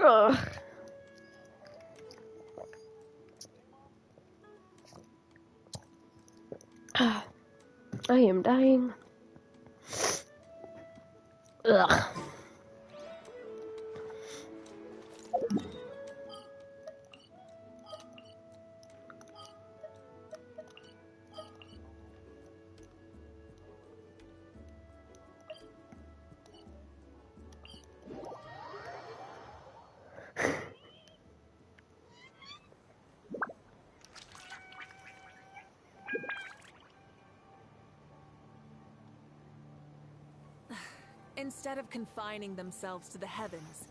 Ugh. I am dying. Ugh. Instead of confining themselves to the heavens,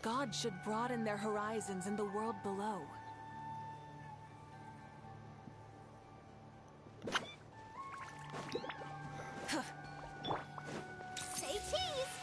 God should broaden their horizons in the world below. Say cheese!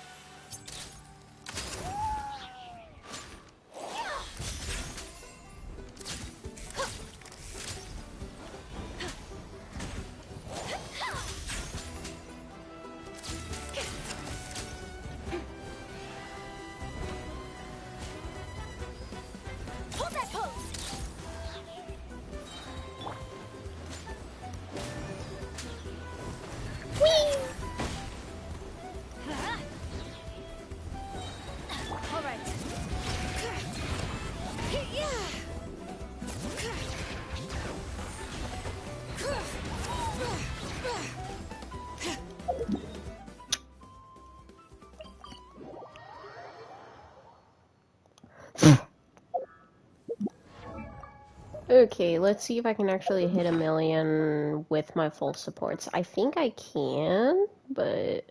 Hold that pose! Whee! All right. Okay, let's see if I can actually hit 1,000,000 with my full supports. I think I can, but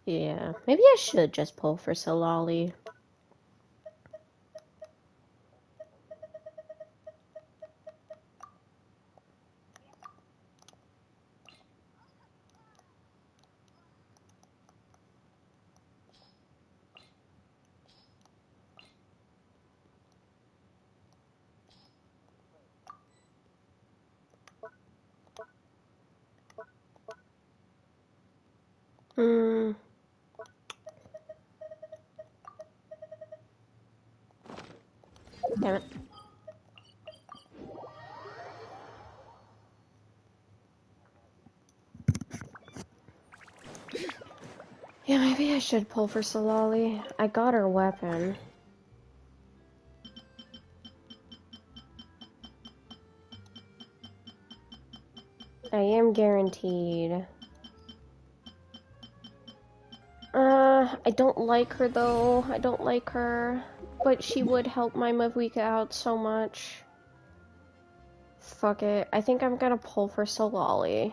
yeah, maybe I should just pull for Solali. Hmm. Damn it. Yeah, maybe I should pull for Solali. I got her weapon. I am guaranteed. I don't like her though. I don't like her. But she would help my mauvika out so much. Fuck it. I think I'm gonna pull for Solali.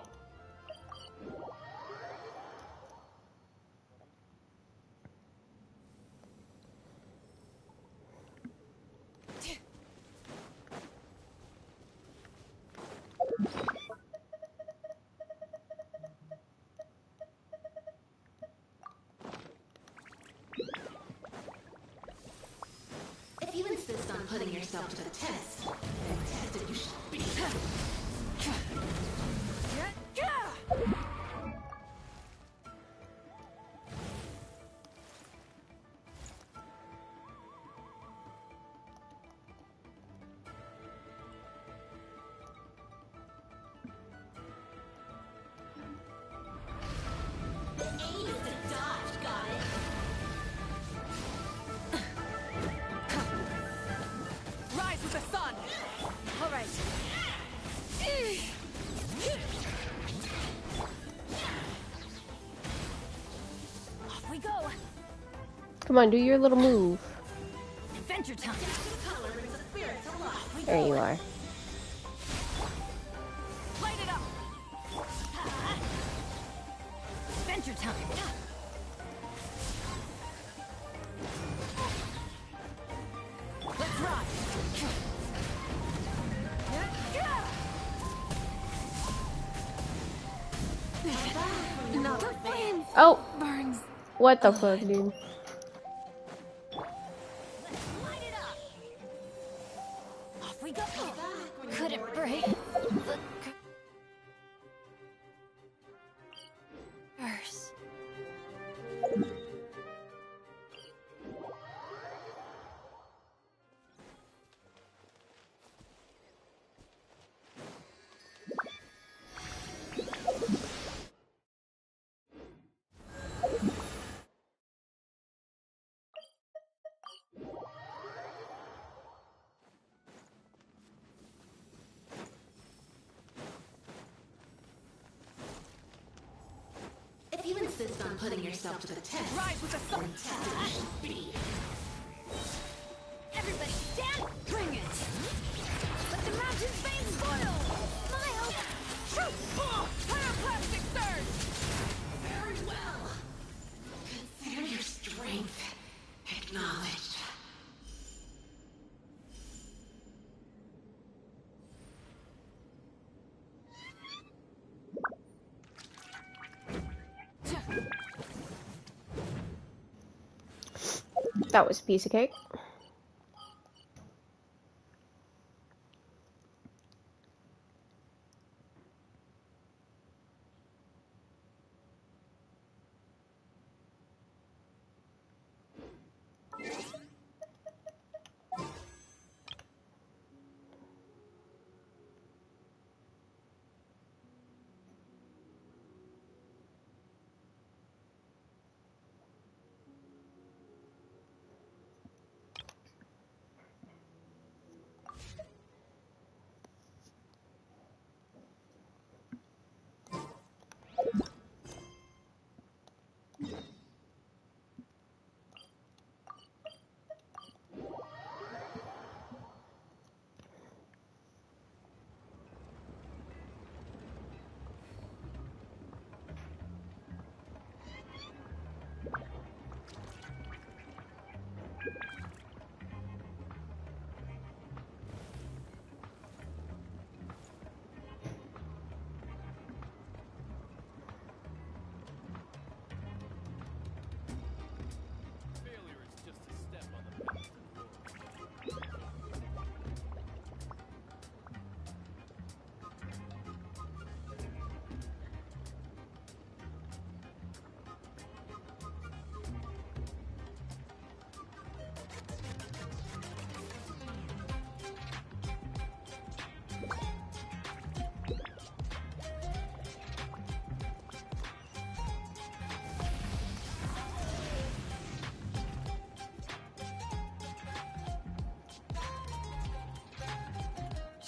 If you insist on putting yourself to the test, then tested you shall be. The aim is to dodge, got it? Rise with the sun! All right. Off we go. Come on, do your little move. Adventure time. Color brings the spirits alive. There you are. Light it up. Adventure time. Let's ride! Another flames. Oh, Burns. what the fuck, dude? Light it up. Off we go. Could it break the curse? If you insist on putting yourself to the test, Rise with the sun. then tested you shall be. Everybody stand. Bring it. Let the mountain's veins boil. Smile. Shoot. Pyroclastic surge. Very well. Consider your strength acknowledged. That was a piece of cake.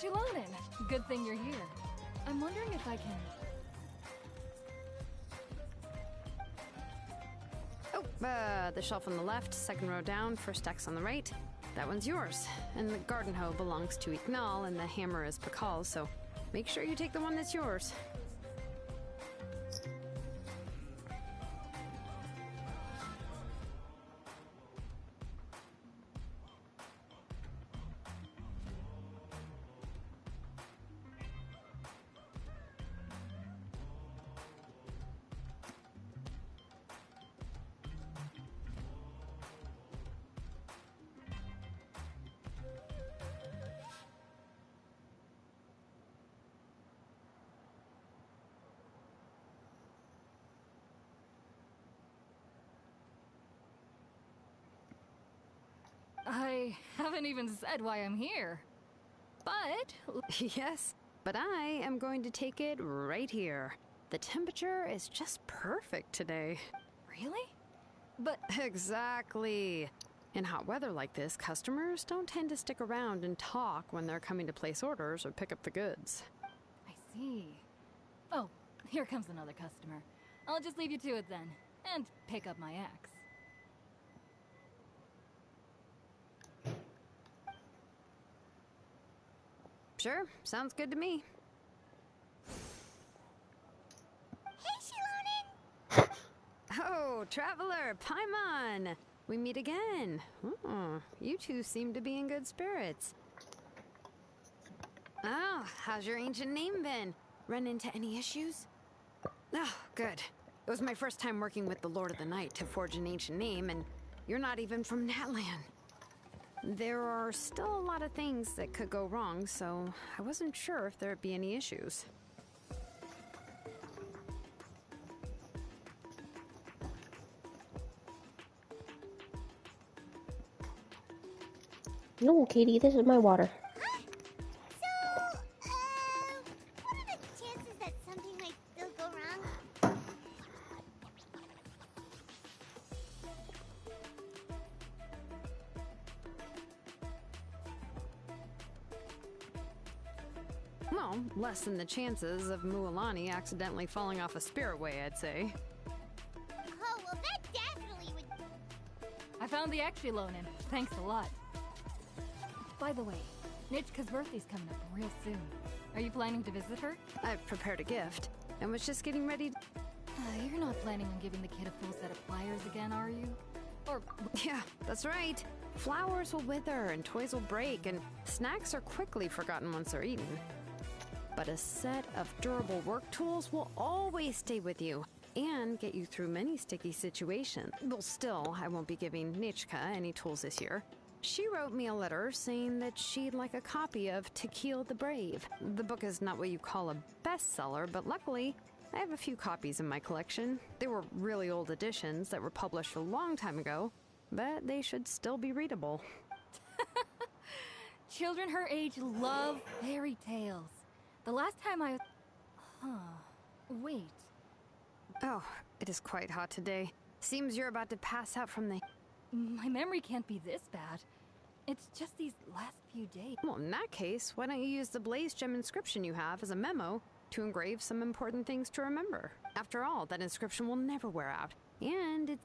Shilonen, good thing you're here. I'm wondering if I can... Oh, the shelf on the left, second row down, first X on the right. That one's yours. And the garden hoe belongs to Ignal, and the hammer is Pakal's, so make sure you take the one that's yours. I haven't even said why I'm here. But... Yes, but I am going to take it right here. The temperature is just perfect today. Really? But... Exactly. In hot weather like this, customers don't tend to stick around and talk when they're coming to place orders or pick up the goods. I see. Oh, here comes another customer. I'll just leave you to it then, and pick up my axe. Sure, sounds good to me. Hey, Shilonen! Oh, Traveler, Paimon! We meet again. You two seem to be in good spirits. Oh, how's your ancient name been? Run into any issues? Oh, good. was my first time working with the Lord of the Night to forge an ancient name, and you're not even from Natland. There are still a lot of things that could go wrong, so I wasn't sure if there'd be any issues. No, Katie, this is my water. What are the chances that something might still go wrong? Well, less than the chances of Mualani accidentally falling off a spirit way, I'd say. Oh, well, that definitely would. I found the Exillonin. Thanks a lot. By the way, Nitchka's birthday's coming up real soon. Are you planning to visit her? I've prepared a gift and was just getting ready. You're not planning on giving the kid a full set of pliers again, are you? Or... Yeah, that's right. Flowers will wither and toys will break, and snacks are quickly forgotten once they're eaten. But a set of durable work tools will always stay with you and get you through many sticky situations. Well, still, I won't be giving Nitchka any tools this year. She wrote me a letter saying that she'd like a copy of To Kill the Brave. The book is not what you call a bestseller, but luckily, I have a few copies in my collection. They were really old editions that were published a long time ago, but they should still be readable. Children her age love fairy tales. The last time I... Wait. Oh, it is quite hot today. Seems you're about to pass out from the... My memory can't be this bad. It's just these last few days. Well, in that case, why don't you use the blaze gem inscription you have as a memo to engrave some important things to remember? After all, that inscription will never wear out. And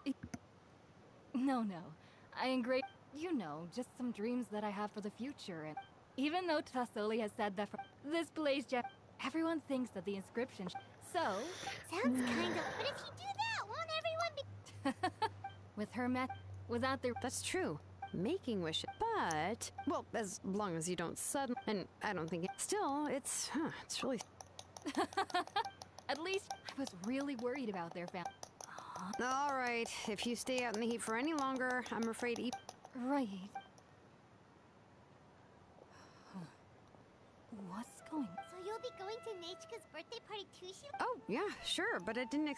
it's... No. I engraved, just some dreams that I have for the future. And even though Tassoli has said that for this blaze gem, everyone thinks that the inscription... So... Sounds kind of. But if you do that, won't everyone be. With her without their... That's true. Making wishes. But, well, as long as you don't suddenly... And I don't think... Still, it's really... At least I was really worried about their family. All right, if you stay out in the heat for any longer, I'm afraid... Right. What's going... So you'll be going to Nechka's birthday party too, Oh, yeah, sure, but I didn't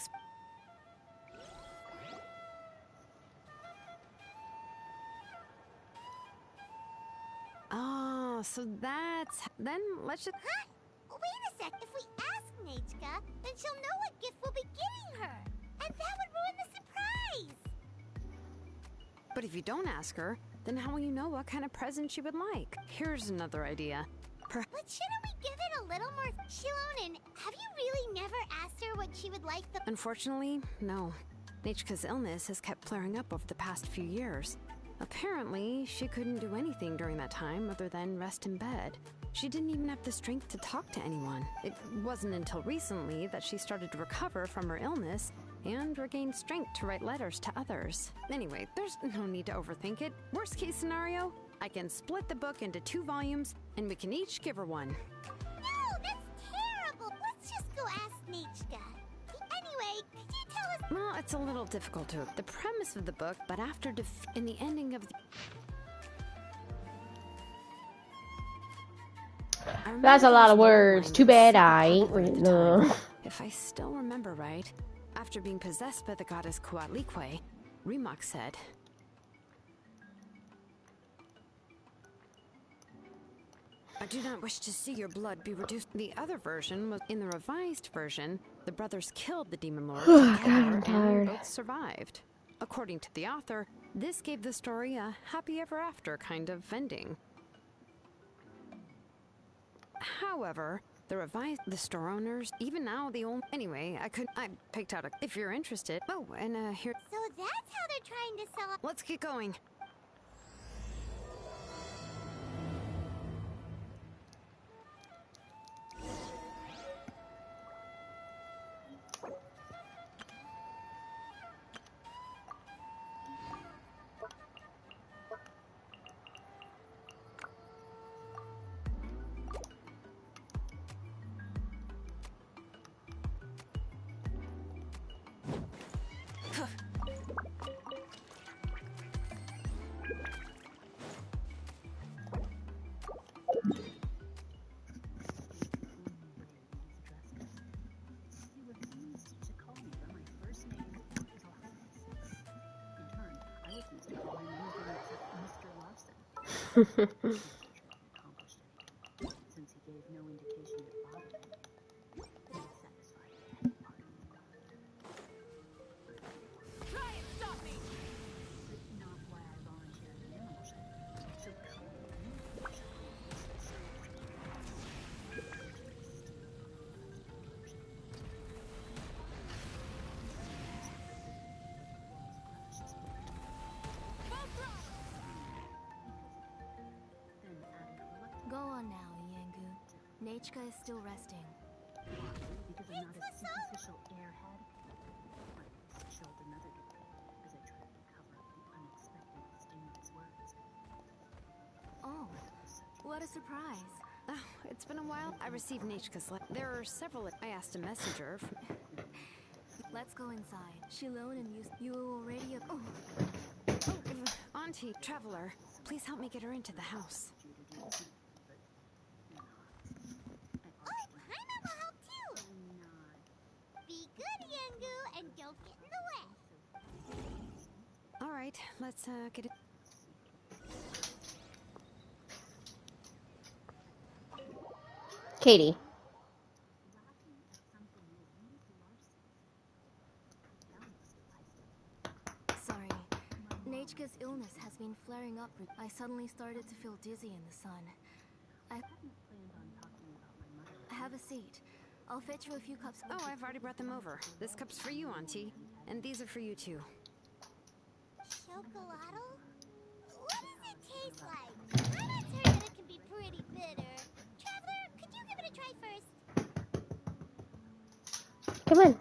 Oh, so that's... Then let's just... Huh? Wait a sec. If we ask Nechka, then she'll know what gift we'll be getting her. And that would ruin the surprise. But if you don't ask her, then how will you know what kind of present she would like? Here's another idea. But shouldn't we give it a little more... Shilonin, have you really never asked her what she would like the... Unfortunately, no. Nechka's illness has kept flaring up over the past few years. Apparently, she couldn't do anything during that time other than rest in bed. She didn't even have the strength to talk to anyone. It wasn't until recently that she started to recover from her illness and regain strength to write letters to others. Anyway, there's no need to overthink it. Worst case scenario, I can split the book into 2 volumes and we can each give her one. No, that's terrible. Let's just go ask Nechka. Anyway, could you tell us... Well, it's a little difficult to... The premise of the book, but after in the ending of the... That's a lot of words. Too bad I ain't written them. If I still remember right, after being possessed by the goddess Coatlicue, Rimac said, I do not wish to see your blood be reduced. The other version was in the revised version, the brothers killed the demon lord God, I'm together tired. and both survived. According to the author, this gave the story a happy ever after kind of ending. However, the store owners, even now the only... Anyway, I picked out a... If you're interested... Oh, and here... So that's how they're trying to sell... Let's get going. Since he gave no indication it bothered him, it was satisfied he had part of the problem. Try and stop me! But not why I volunteered an animal shelter. So come on, animal shelter is the service of the Go on now, Iengu. Nachka is still resting. because I'm not a superficial airhead. I chilled another degree as I tried to cover up the unexpected sting of his words. Oh, what a surprise. Oh, it's been a while. I received Nachka's letter. There are several. I asked a messenger. Let's go inside. Shilone and you already... Oh, Auntie, traveler, please help me get her into the house. Paimon will help too! Be good, Yangu, and don't get in the way! All right, let's get it. Katie. sorry. Nachka's illness has been flaring up. I suddenly started to feel dizzy in the sun. Have a seat. I'll fetch you a few cups. Oh, I've already brought them over. This cup's for you, Auntie. And these are for you, too. Chocolate? What does it taste like? I've heard that it can be pretty bitter. Traveler, could you give it a try first? Come on.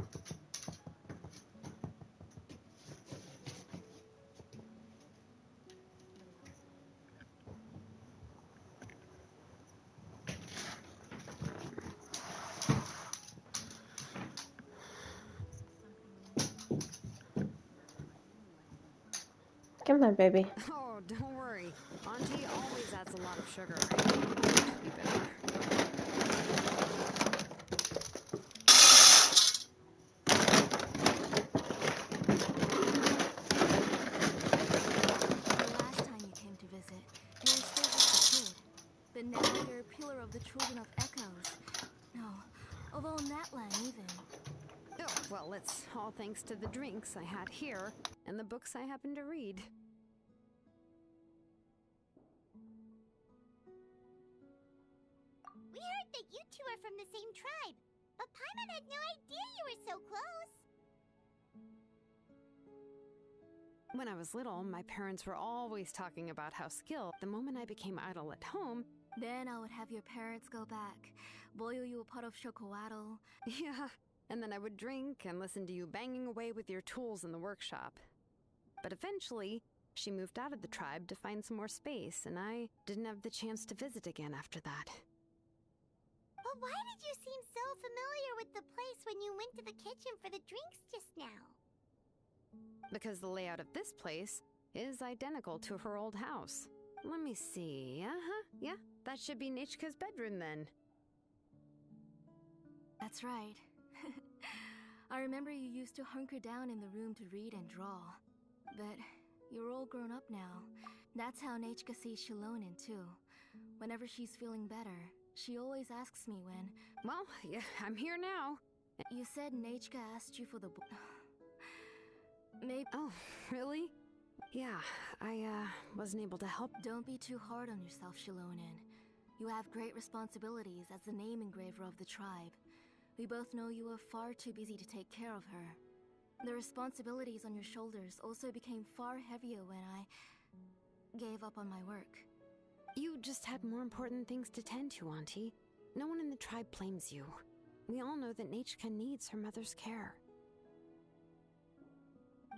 Come on, baby. Oh, don't worry. Auntie always adds a lot of sugar. I know it to be bitter. The last time you came to visit, you were still just a kid. But now you're a pillar of the children of Echoes. No, of all Natlan even. Oh, well, it's all thanks to the drinks I had here and the books I happen to read. We heard that you two are from the same tribe, but Paimon had no idea you were so close. When I was little, my parents were always talking about how skilled. The moment I became idle at home, Then I would have your parents go back, boil you a pot of chocolate. yeah, and then I would drink and listen to you banging away with your tools in the workshop. But eventually, she moved out of the tribe to find some more space, and I didn't have the chance to visit again after that. But why did you seem so familiar with the place when you went to the kitchen for the drinks just now? Because the layout of this place is identical to her old house. Let me see. Yeah, that should be Nichka's bedroom then. That's right. I remember you used to hunker down in the room to read and draw. But you're all grown up now. That's how Nachka sees Shilonen too. Whenever she's feeling better, she always asks me when. Well, yeah, I'm here now. You said Nachka asked you for the Maybe. Oh, really? Yeah, I wasn't able to help. Don't be too hard on yourself, Shilonen. You have great responsibilities as the name engraver of the tribe. We both know you are far too busy to take care of her. The responsibilities on your shoulders also became far heavier when I gave up on my work. You just had more important things to tend to, Auntie. No one in the tribe blames you. We all know that Nachka needs her mother's care.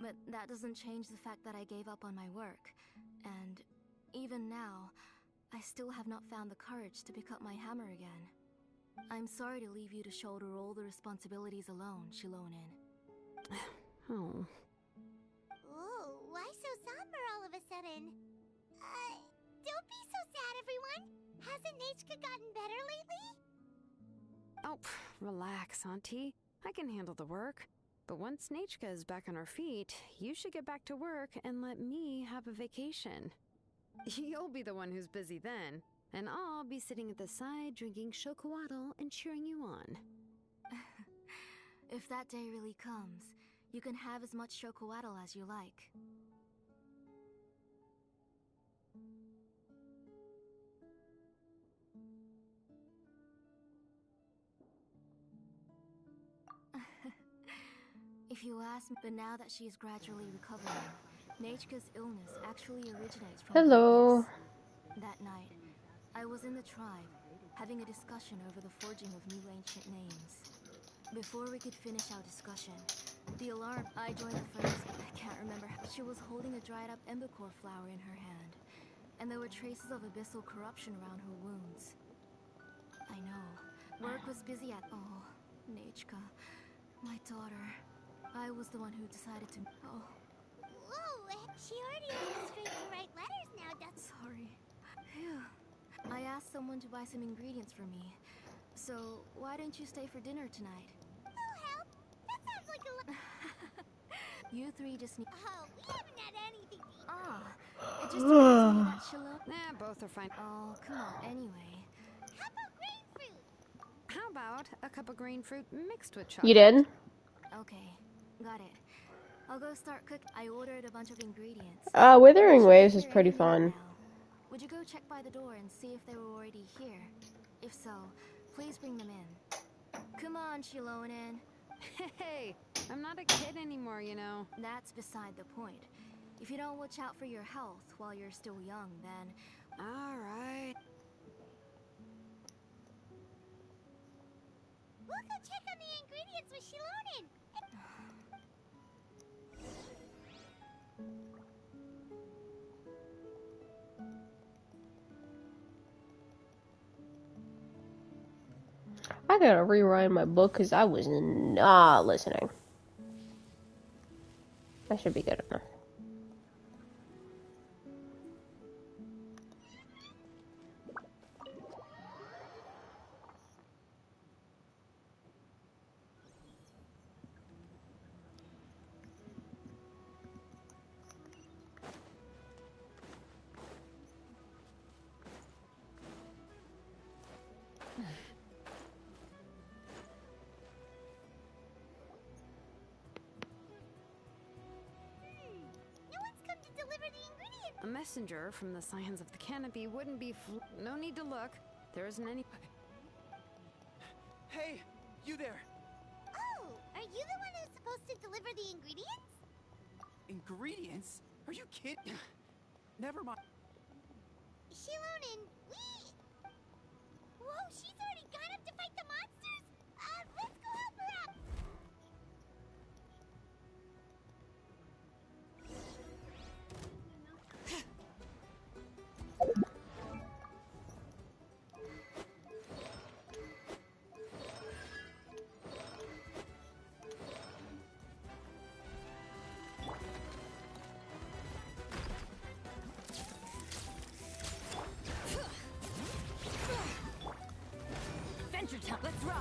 But that doesn't change the fact that I gave up on my work. And even now, I still have not found the courage to pick up my hammer again. I'm sorry to leave you to shoulder all the responsibilities alone, Shilonen. Oh. Ooh, why so somber all of a sudden? Don't be so sad, everyone. Hasn't Nachka gotten better lately? Oh, relax, Auntie. I can handle the work. But once Nachka is back on her feet, you should get back to work and let me have a vacation. You'll be the one who's busy then, and I'll be sitting at the side drinking chocolatl and cheering you on. If that day really comes, you can have as much chocolatl as you like. If you ask me, but now that she is gradually recovering, Nechka's illness actually originates from Hello. weakness. That night, I was in the tribe, having a discussion over the forging of new ancient names. Before we could finish our discussion, the alarm. I joined the first. I can't remember. She was holding a dried-up embercore flower in her hand, and there were traces of abyssal corruption around her wounds. I know. Work was busy at. Oh, Nechka, my daughter. I was the one who decided to. Oh. Whoa, she already has the strength to write letters now, doesn't Sorry. Phew. I asked someone to buy some ingredients for me. So, why don't you stay for dinner tonight? Oh, help! That sounds like a You three just need. Oh, we haven't had anything to eat. Ah, it just reminds me that Helllooooo. Nah, both are fine. Oh, come on, anyway. How about grapefruit? How about a cup of green fruit mixed with You chocolate? did? Okay, got it. I'll go start cooking. I ordered a bunch of ingredients. Withering Should be Waves is here pretty any minute fun. now. Would you go check by the door and see if they were already here? If so, please bring them in. Come on, Shilonen. Hey, I'm not a kid anymore, you know. That's beside the point. If you don't watch out for your health while you're still young, then... All right. We'll go check on the ingredients with Shilonen. I gotta rewrite my book because I was not listening. That should be good enough. No one's come to deliver the ingredients. A messenger from the Scions of the Canopy wouldn't be no need to look. There isn't any... Hey, you there! Oh, are you the one who's supposed to deliver the ingredients? Ingredients? Are you kidding? Never mind. Shilonen, Whoa, she's already gone up to fight the monsters? Let's go help her out! Adventure time. Let's ride.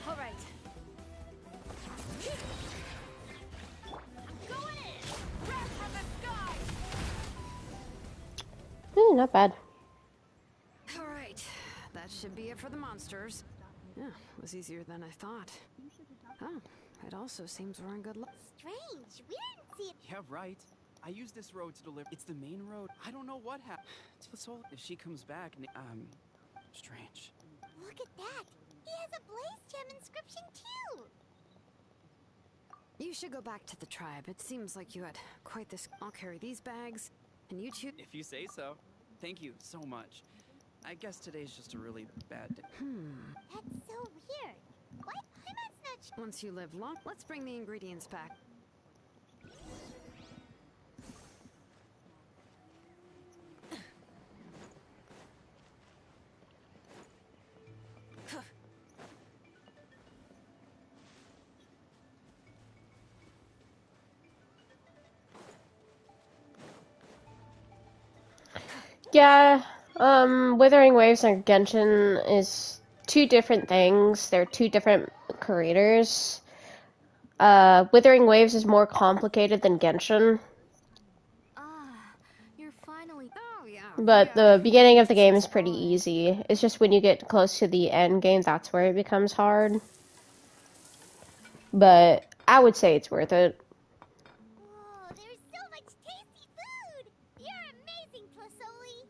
All right. Going in. Wrath from the sky. Not bad. All right, that should be it for the monsters. Yeah, it was easier than I thought. Oh, it also seems we're in good luck. Strange, we didn't see it. Yeah, right. I use this road to deliver. It's the main road. I don't know what happened. So if she comes back, strange. Look at that. He has a blaze gem inscription too. You should go back to the tribe. It seems like you had quite this. I'll carry these bags, and you two. If you say so. Thank you so much. I guess today's just a really bad day. That's so weird. What? Heimat's not Once you live long, let's bring the ingredients back. Yeah, Withering Waves and Genshin is two different things. They're two different creators. Withering Waves is more complicated than Genshin, Ah, you're finally. Oh, yeah. but Yeah. the beginning of the Just game is pretty exploring. easy. It's just when you get close to the end game, that's where it becomes hard. But I would say it's worth it. Whoa, there's so much tasty food! You're amazing, Plasoli!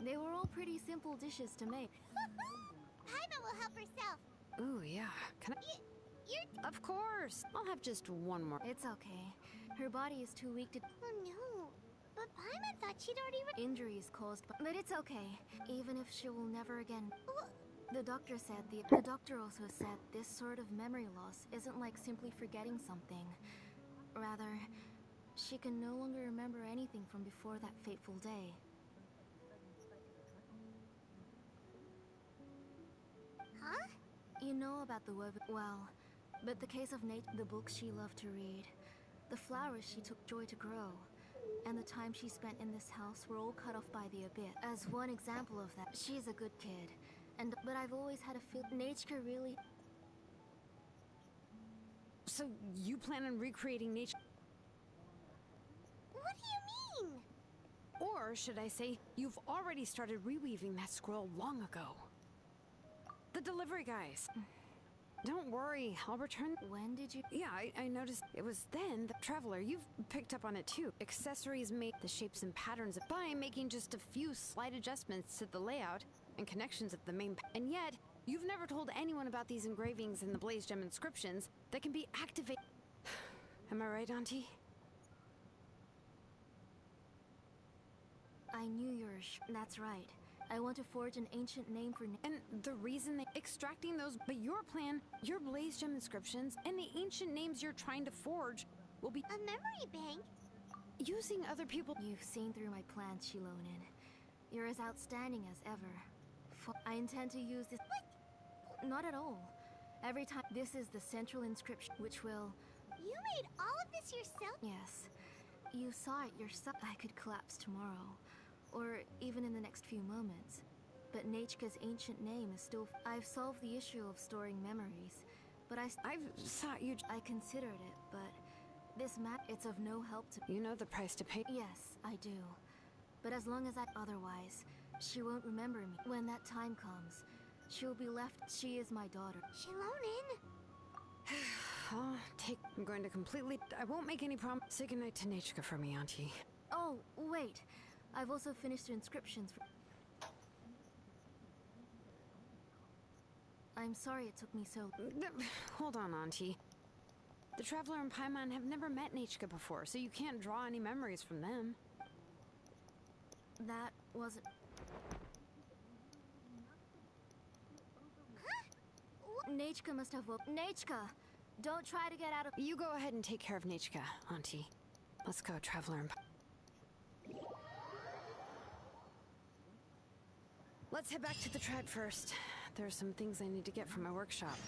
They were all pretty simple dishes to make. Paima will help herself. Ooh, yeah. Can I? You're... Of course. I'll have just one more. It's okay. Her body is too weak to. Oh no. But Paima thought she'd already... Injuries caused by. But it's okay. Even if she will never again. The doctor said the doctor also said this sort of memory loss isn't like simply forgetting something. Rather, she can no longer remember anything from before that fateful day. Huh? You know about the web. Well, but the case of Nate, the books she loved to read, the flowers she took joy to grow, and the time she spent in this house were all cut off by the abyss. As one example of that, she's a good kid. But I've always had a feel Nature really. So you plan on recreating nature? What do you mean? Or should I say, you've already started reweaving that scroll long ago. The delivery guys. Don't worry, I'll return. When did you? Yeah, I noticed it was then. The Traveler, you've picked up on it too. Accessories make the shapes and patterns by making just a few slight adjustments to the layout and connections of the main. And yet, you've never told anyone about these engravings and the Blaze Gem inscriptions that can be activated. Am I right, Auntie? I knew that's right. I want to forge an ancient name for. And the reason they extracting those, but your plan, your Blaze Gem inscriptions, and the ancient names you're trying to forge will be A memory bank? using other people. You've seen through my plans, Shilonin. You're as outstanding as ever. I intend to use this. What? Not at all. Every time. This is the central inscription, which will. You made all of this yourself? Yes. You saw it yourself. I could collapse tomorrow. Or even in the next few moments. But Nechka's ancient name is still. I've solved the issue of storing memories. But I've thought you. I considered it, but this it's of no help to. You know the price to pay. Yes, I do. But as long as otherwise, she won't remember me. When that time comes, she'll be left. She is my daughter. Shilonin? I'm going to completely. I won't make any promise. Say goodnight to Nechka for me, Auntie. Oh, wait. I've also finished the inscriptions for. I'm sorry it took me so. Hold on, Auntie. The Traveler and Paimon have never met Nechka before, so you can't draw any memories from them. That wasn't. Huh? Nechka must have woke. Nechka! Don't try to get out of. You go ahead and take care of Nechka, Auntie. Let's go, Traveler and Let's head back to the tribe first. There are some things I need to get from my workshop.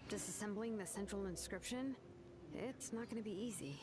Disassembling the central inscription? It's not going to be easy.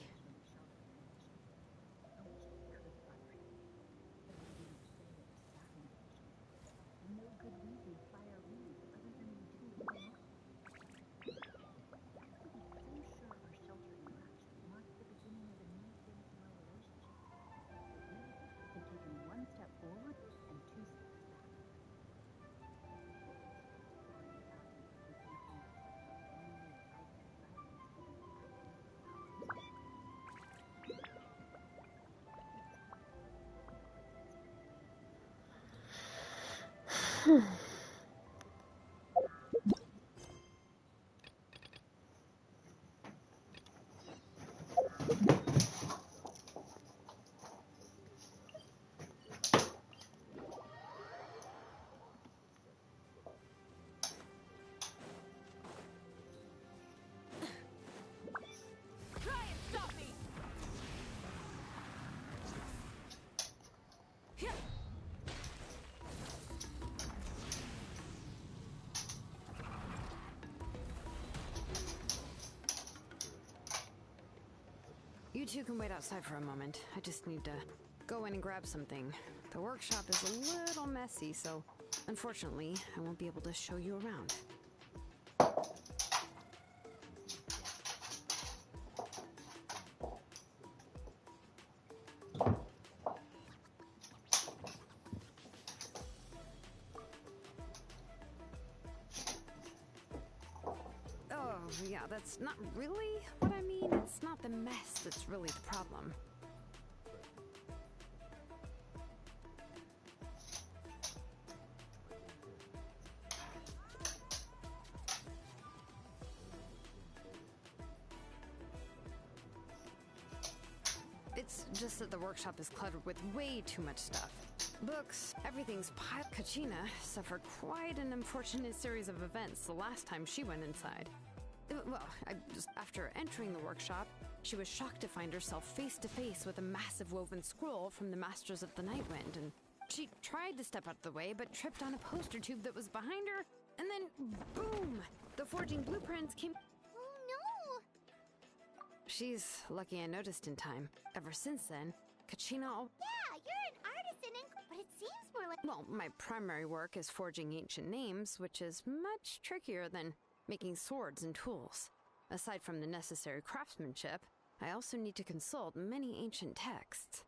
Try and stop me! You two can wait outside for a moment. I just need to go in and grab something. The workshop is a little messy, so unfortunately, I won't be able to show you around. Oh, yeah, that's not really what I mean. It's not the mess that's really the problem. It's just that the workshop is cluttered with way too much stuff. Books, everything's piled. Kachina suffered quite an unfortunate series of events the last time she went inside. Well, after entering the workshop, she was shocked to find herself face to face with a massive woven scroll from the Masters of the Nightwind, and she tried to step out of the way, but tripped on a poster tube that was behind her, and then, boom! The forging blueprints came. Oh no! She's lucky I noticed in time. Ever since then, Kachina. Yeah, you're an artisan, but it seems more like. Well, my primary work is forging ancient names, which is much trickier than making swords and tools. Aside from the necessary craftsmanship, I also need to consult many ancient texts.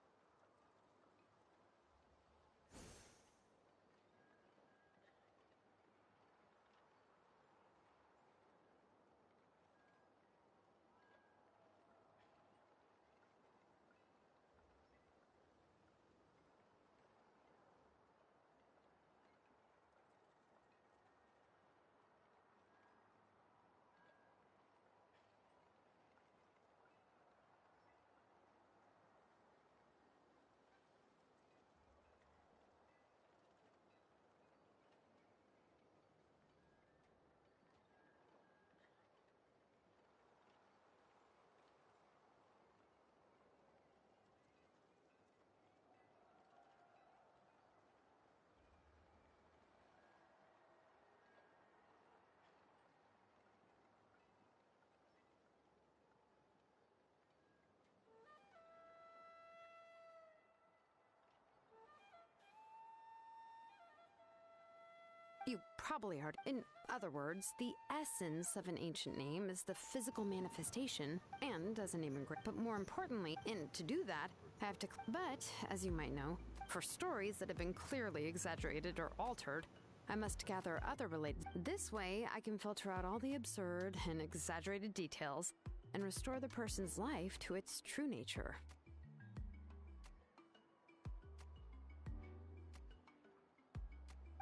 You probably heard. In other words, the essence of an ancient name is the physical manifestation, and as a name engrave. But more importantly, and to do that, I have to. But, as you might know, for stories that have been clearly exaggerated or altered, I must gather other related. This way, I can filter out all the absurd and exaggerated details and restore the person's life to its true nature.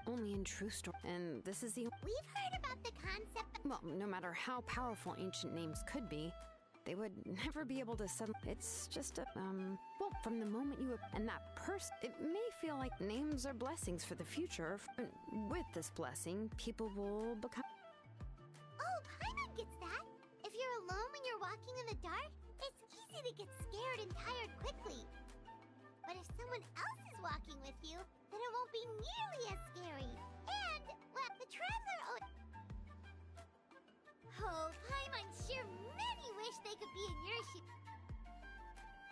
Only in true story. And this is the. We've heard about the concept. Well, no matter how powerful ancient names could be, they would never be able to settle. It's just a, well, from the moment you and that person, it may feel like names are blessings for the future. With this blessing, people will become. Oh, Paimon gets that. If you're alone when you're walking in the dark, it's easy to get scared and tired quickly. But if someone else is walking with you, then it won't be nearly as scary. And, well, the traveler. Oh, Paimon sure many wish they could be in your shoes.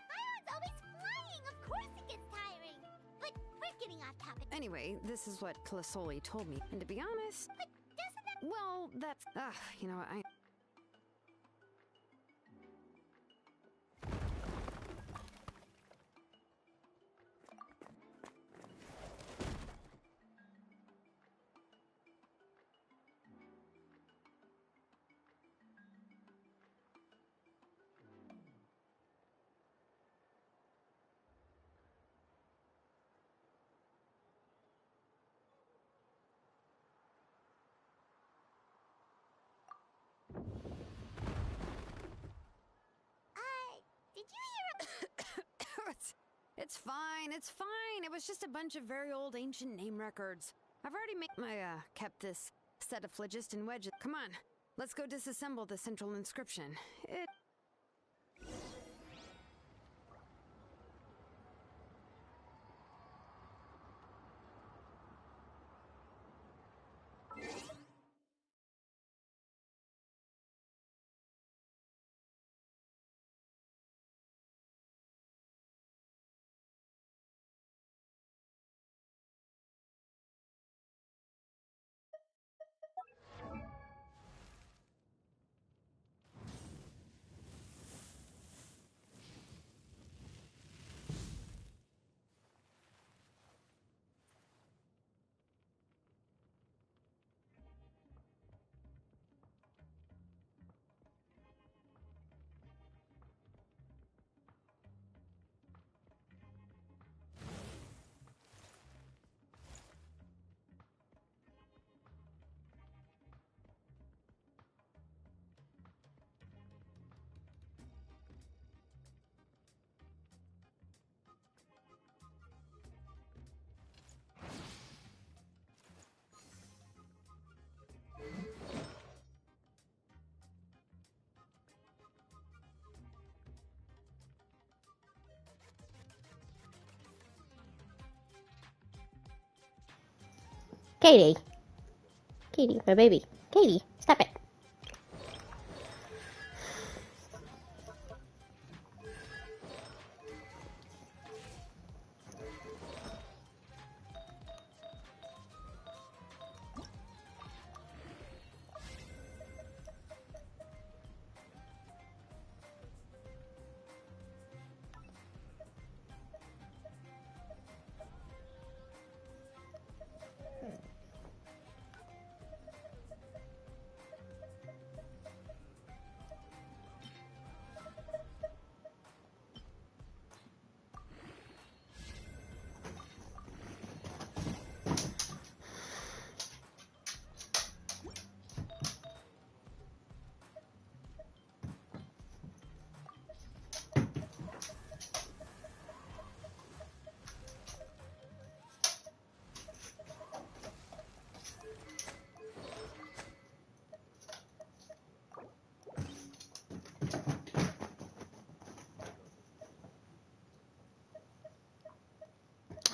Paimon's always flying. Of course it gets tiring. But we're getting off topic. Anyway, this is what Clasoli told me. And to be honest. But doesn't that. Well, that's. You know, I. Did you hear It's fine, it's fine. It was just a bunch of very old ancient name records. I've already kept this set of phlogiston wedges. Come on, let's go disassemble the central inscription. It Katie. Katie, my baby. Katie, stop it.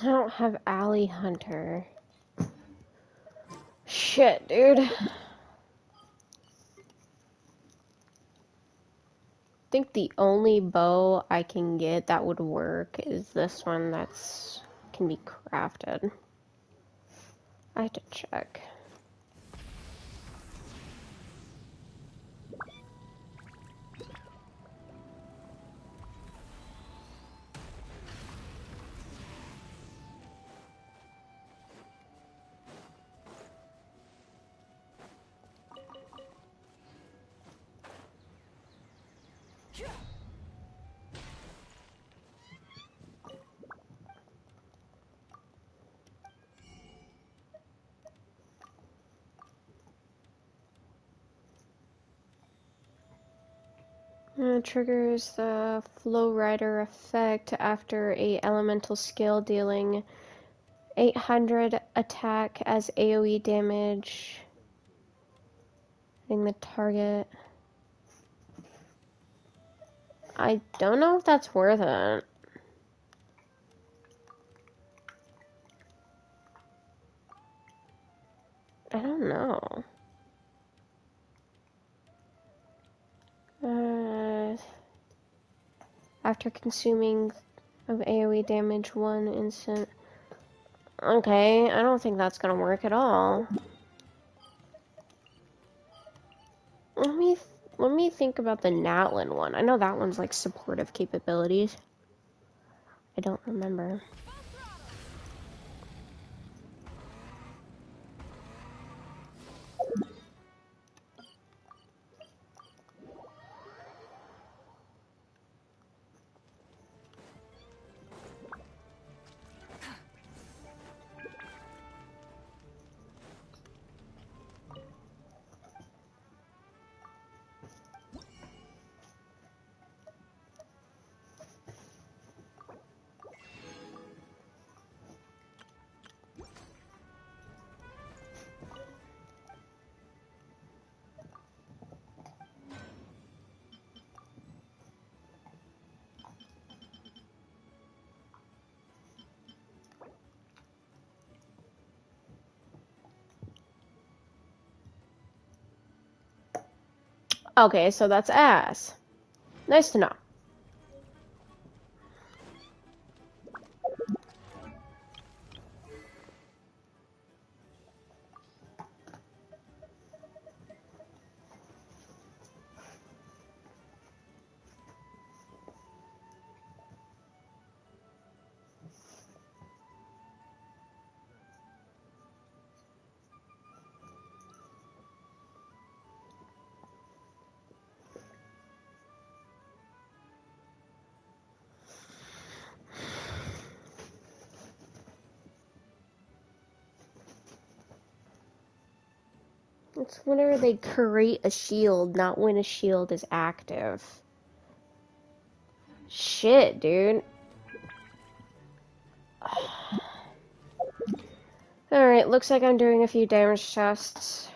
I don't have Alley Hunter. Shit, dude. I think the only bow I can get that would work is this one that's can be crafted. I have to check. Triggers the Flow Rider effect after a elemental skill dealing 800 attack as AoE damage, hitting the target. I don't know if that's worth it. I don't know. After consuming of AoE damage, 1 instant. Okay, I don't think that's gonna work at all. Let me let me think about the Natlin one. I know that one's like supportive capabilities. I don't remember. Okay, so that's ass. Nice to know. It's whenever they create a shield, not when a shield is active. Shit, dude. Alright, looks like I'm doing a few damage tests.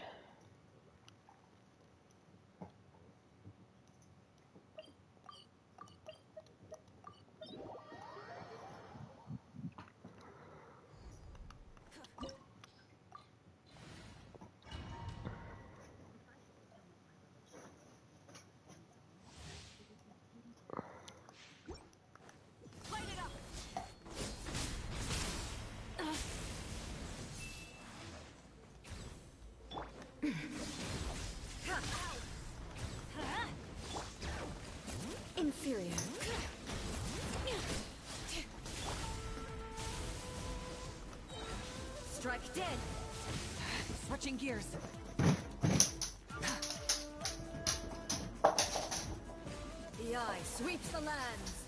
Strike dead. Switching gears. The eye sweeps the lands.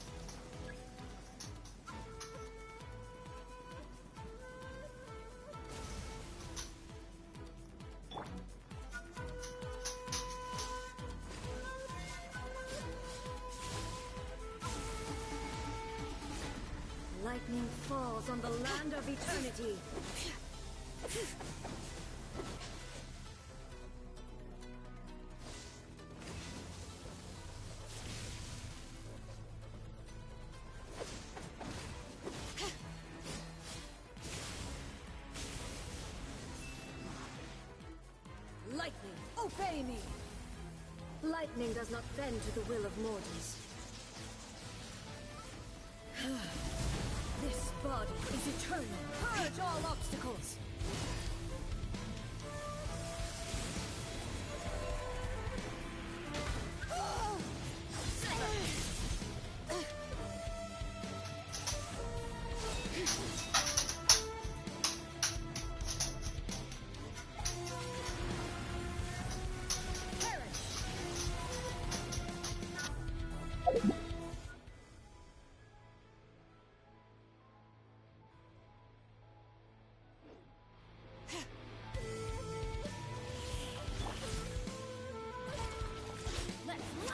Lightning falls on the land of eternity. Lightning, obey me! Lightning does not bend to the will of mortals. This body is eternal. Purge all obstacles.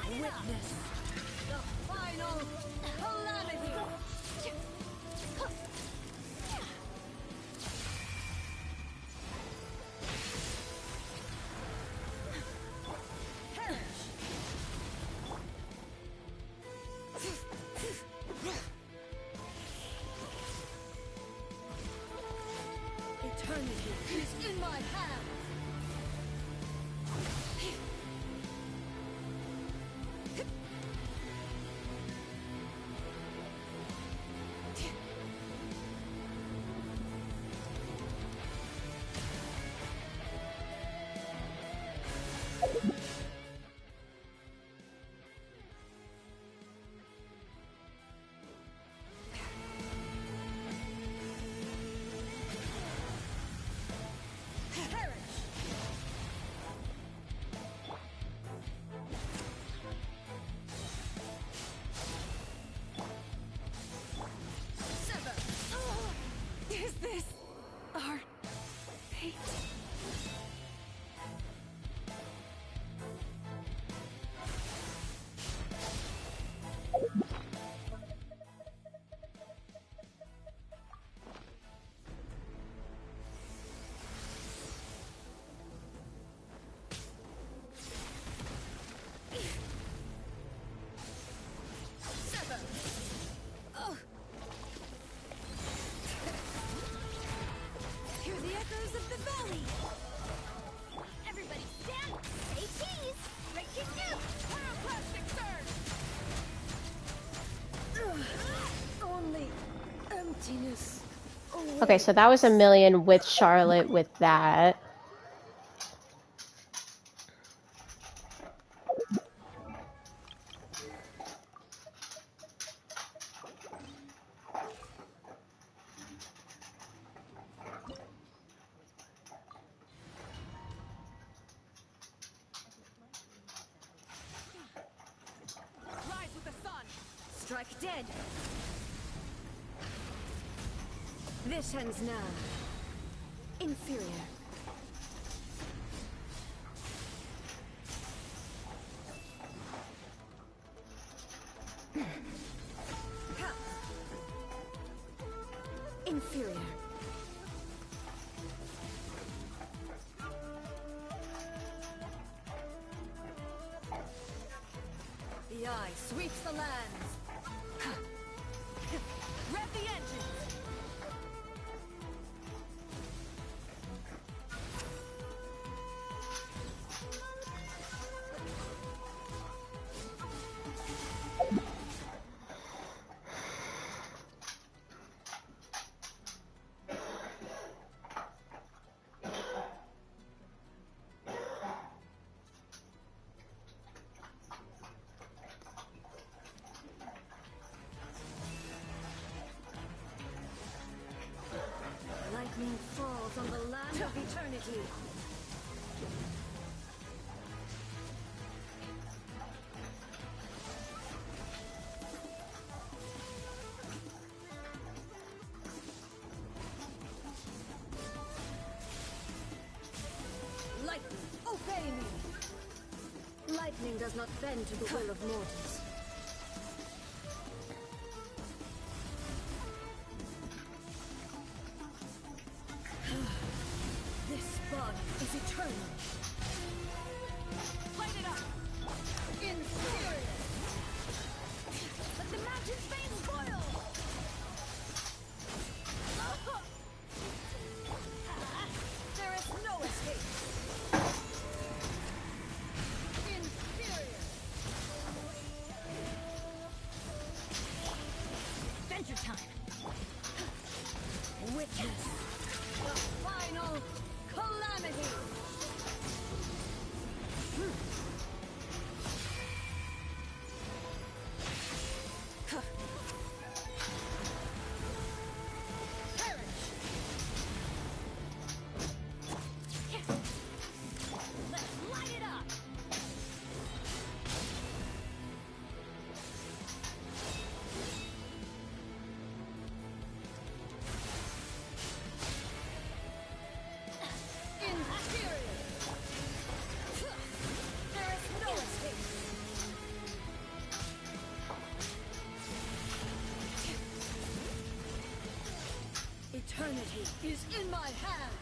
Witness the final calamity. Eternity is in my hands. Is this our fate? Hear the echoes of the valley. Everybody stand! Say cheese! Break your neck! Pyroclastic surge! Only emptiness. Okay, so that was a million with Charlotte with that. Rise with the sun. Strike dead. This ends now. Inferior. Inferior. The eye sweeps the lands. Rev the engines. Lightning falls falls on the land of eternity. Lightning, obey me! Lightning does not bend to the will of mortals. This body is eternal. Light it up! Inferior! Let the mountain's veins boil! There is no escape. Inferior! Adventure time! Witness the final calamity! Let's light it up! Inferior! There is no escape. Eternity is in my hands.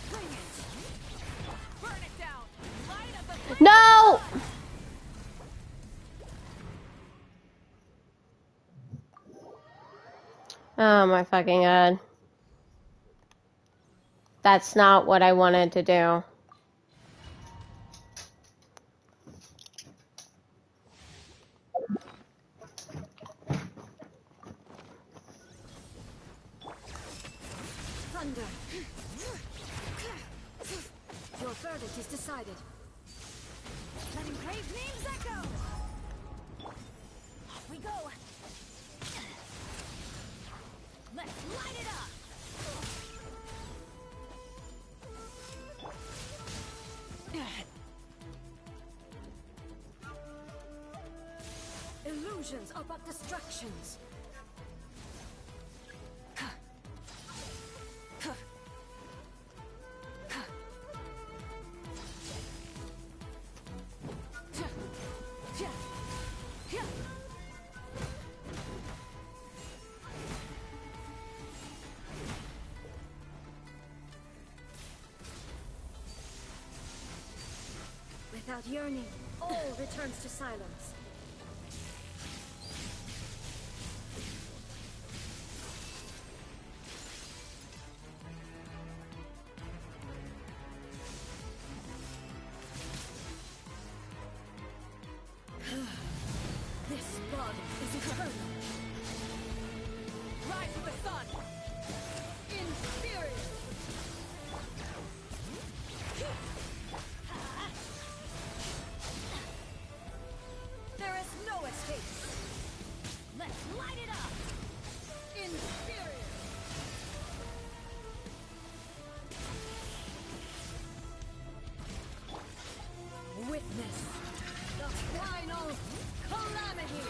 Bring it! Burn it down! Light up the No! Oh my fucking god. That's not what I wanted to do. Thunder. Your verdict is decided. Let engraved names echo! Off we go! Let's light it up! Illusions are but distractions. Without yearning, all returns to silence. This body is eternal. Rise with the sun! Inferior! There is no escape. Let's light it up! Inferior! Witness the final calamity!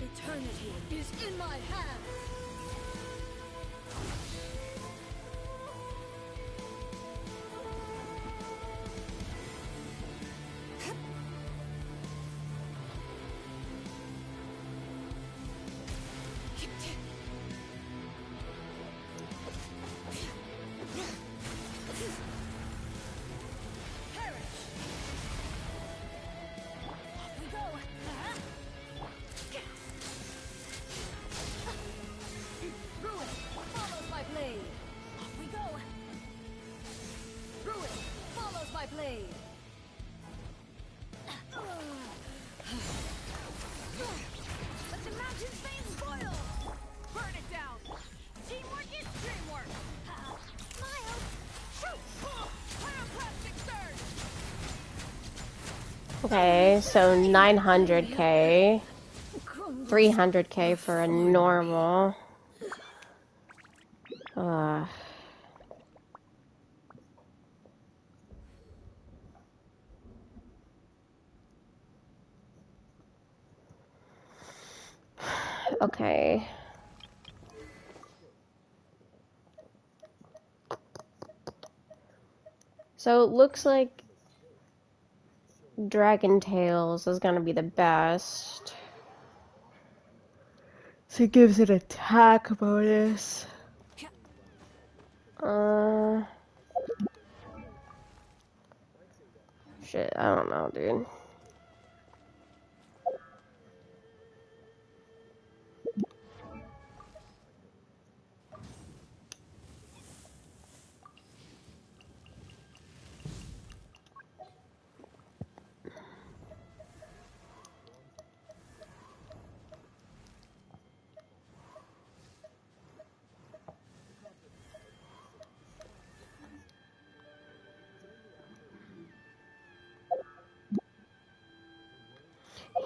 Eternity is in my hands! Okay, so 900k, 300k for a normal. Okay. So it looks like Dragon Tails is gonna be the best. So it gives an attack bonus. Shit, I don't know, dude.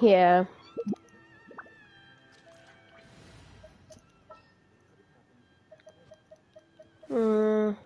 Yeah. Mm.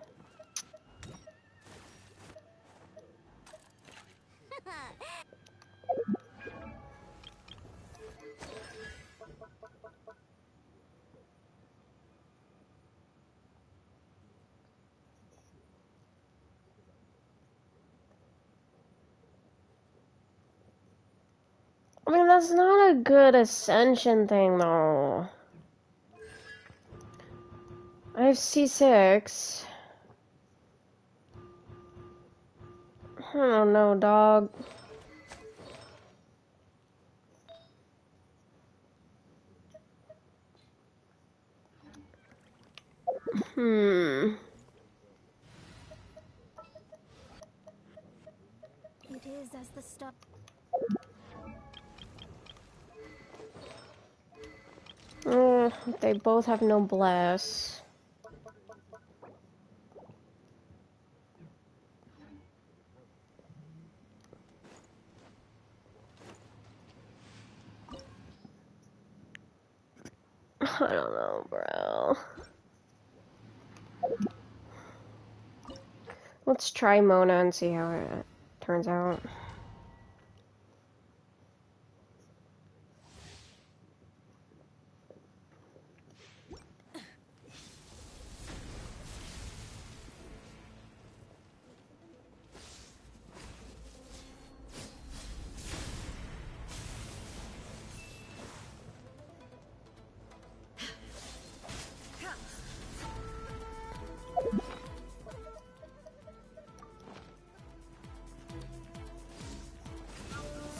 I mean, that's not a good ascension thing, though. I have C6. I don't know, dog. It is as the stuff. They both have no bless. I don't know, bro. Let's try Mona and see how it turns out.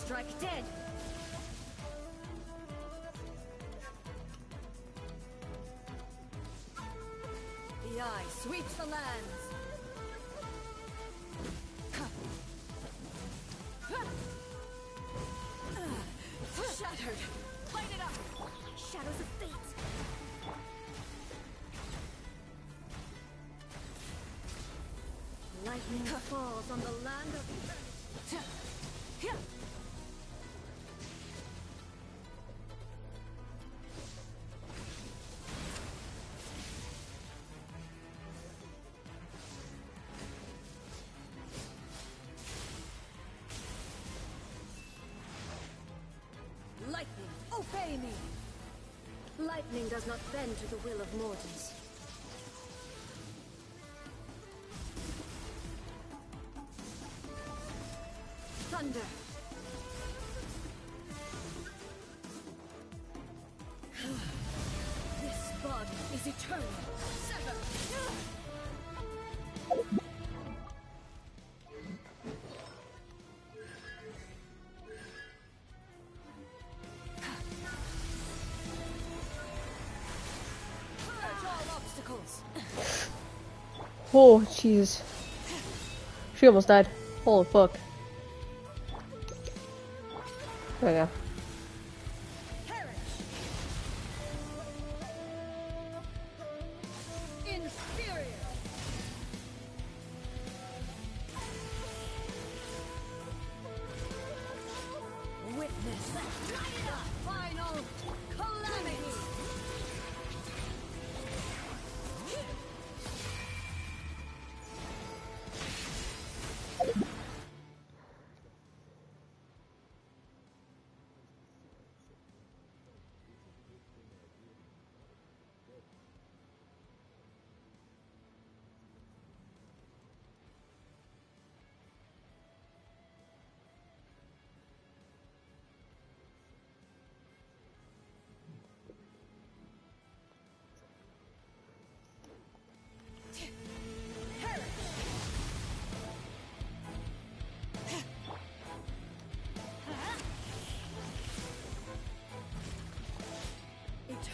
Strike dead. The eye sweeps the lands. Shattered. Light it up. Shadows of fate. Lightning falls on the land of. Lightning, obey me. Lightning does not bend to the will of mortals. Thunder. This body is eternal. Sever. Oh, jeez. She almost died. Holy fuck. There we go. Inferior.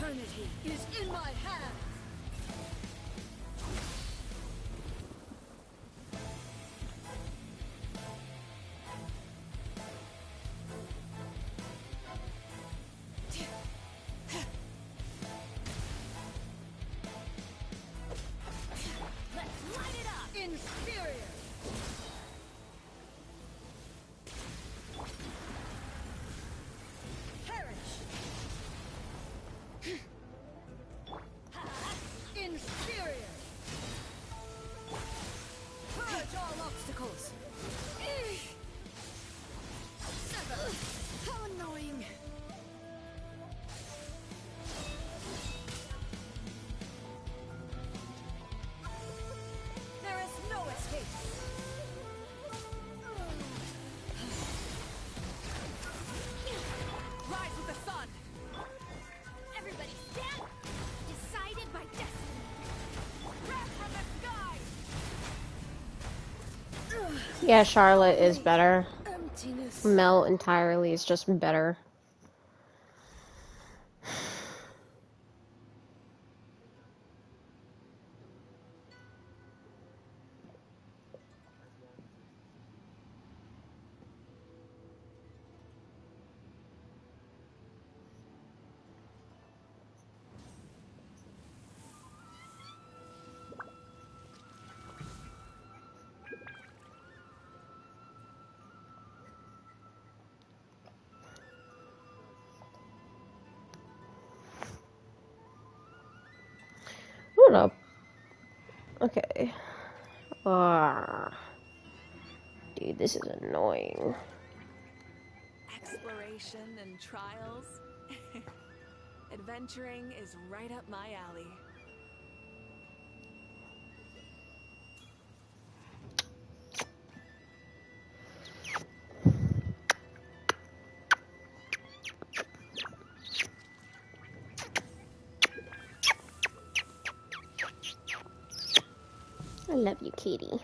Eternity is in my hands! Let's light it up! Inferior! Perish! Inferior! Purge all obstacles! Sever! How annoying! There is no escape! Rise with the sun! Everybody stand! Decided by destiny! Grab from the sky! Yeah, Charlotte is better. Emptiness. Mel entirely is just better. Hold up. Okay. Dude, this is annoying. Exploration and trials. Adventuring is right up my alley. I love you, kitty.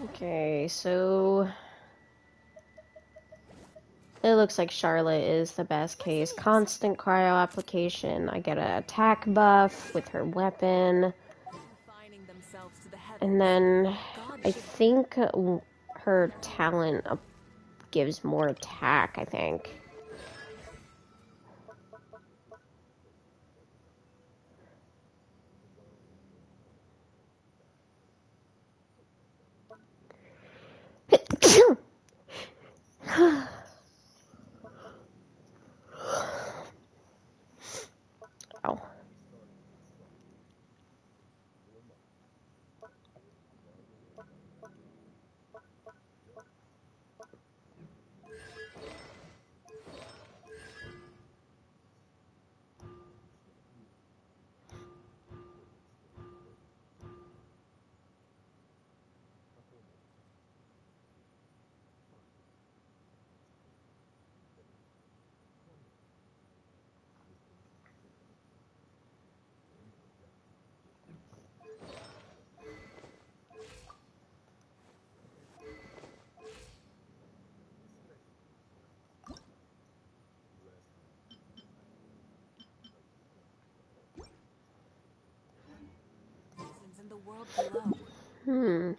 Okay, so it looks like Charlotte is the best case. Constant cryo application. I get an attack buff with her weapon. Confining themselves to the And heavens. then God I should think her talent gives more attack, I think. Ow. in the world below.